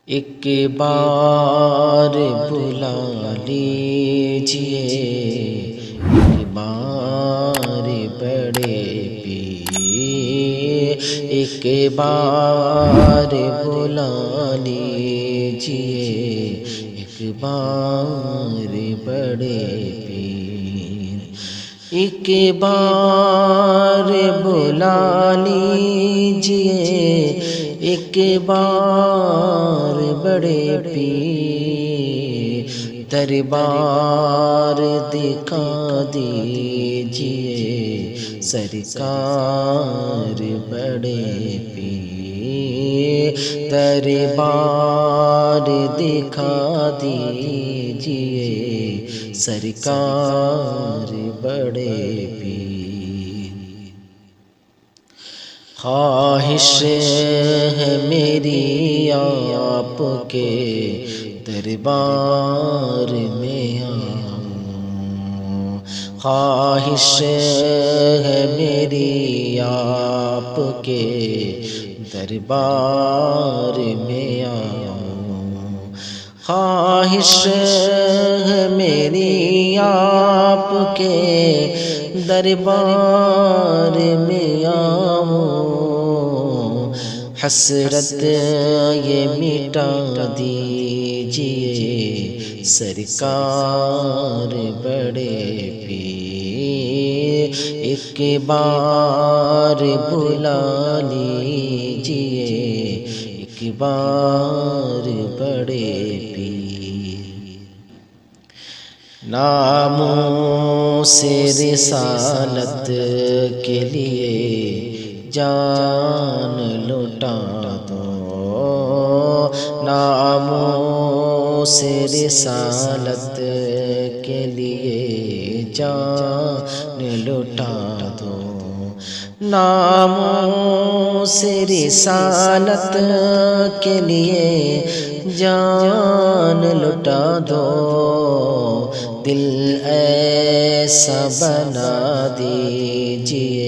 ایک بار بلا لیجئے، ایک بار بڑے پیر، ایک بار بلا لیجئے، ایک بار بڑے پیر، ایک بار بلا لیجئے، ایک بار بڑے پیر، دربار دکھا دیجئے، سرکار بڑے پیر، دربار دکھا دیجئے، سرکار بڑے پیر۔ خواہش ہے میری آپ کے دربار میں آؤں، خواہش ہے میری آپ کے دربار میں آؤں، خواہش ہے میری آپ کے دربار میں آؤں، حسرت یہ مٹا دیجئے، سرکار بڑے پیر، ایک بار بلا لیجئے، ایک بار بڑے پیر۔ ناموں سے رسالت کے لیے جان لٹا دو، ناموں سے رسالت کے لیے جان لٹا دو، ناموں سے رسالت کے لیے جان لٹا دو، دل ایسا بنا دیجئے،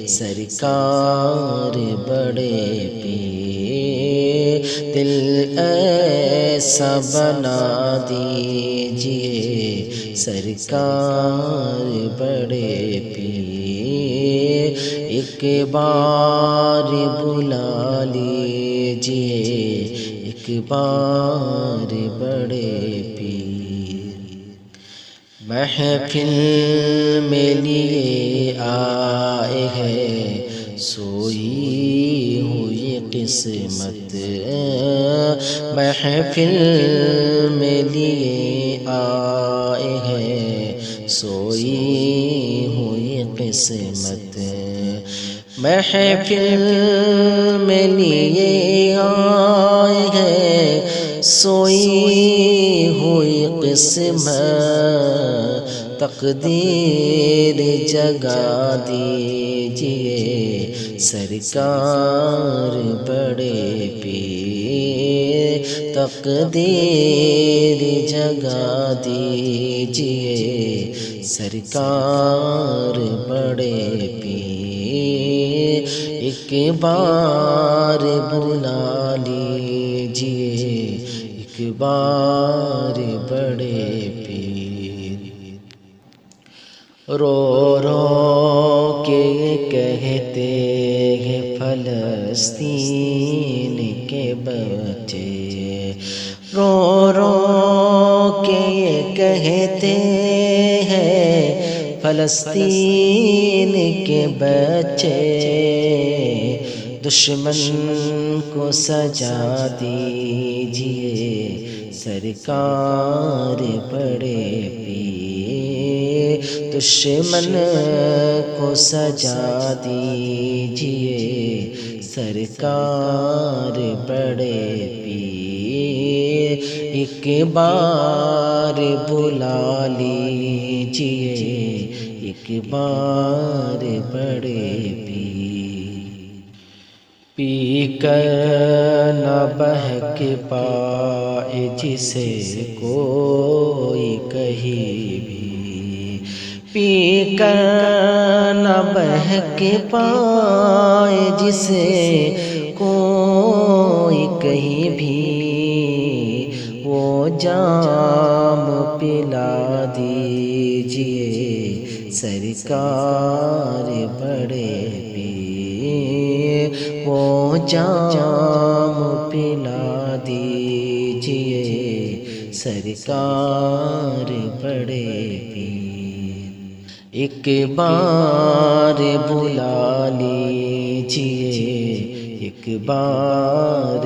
سرکار بڑے پیر، دل ایسا بنا دیجئے، سرکار بڑے پیر، ایک بار بلا لیجئے، ایک بار بڑے پیر۔ محفل میں لیے آئے ہیں سوئی ہوئی قسمت، محفل میں لیے آئے ہیں سوئی ہوئی قسمت، محفل میں لیے آئے ہیں سوئی ہوئی قسمت، تقدیر جگا دیجئے، سرکار بڑے پیر، تقدیر جگا دیجئے، سرکار بڑے پیر، ایک بار بلا لیجئے، ایک بار بڑے پیر۔ رو رو کے کہتے ہیں فلسطین کے بچے، رو رو کے کہتے ہیں فلسطین کے بچے، دشمن کو سجا دیجئے، سرکار بڑے پیر، دشمن کو سجا دیجئے، سرکار بڑے پیر، ایک بار بلا لیجئے، ایک بار بڑے پیر۔ پی کر نہ بہک پائے جسے کوئی کہیں بھی، پی کر نہ بہک پائے جسے کوئی کہیں بھی، جام پلا دیجئے سرکار بڑے پیر، وہ جام پلا دیجئے سرکار بڑے پیر، ایک بار بلا لیجئے ایک بار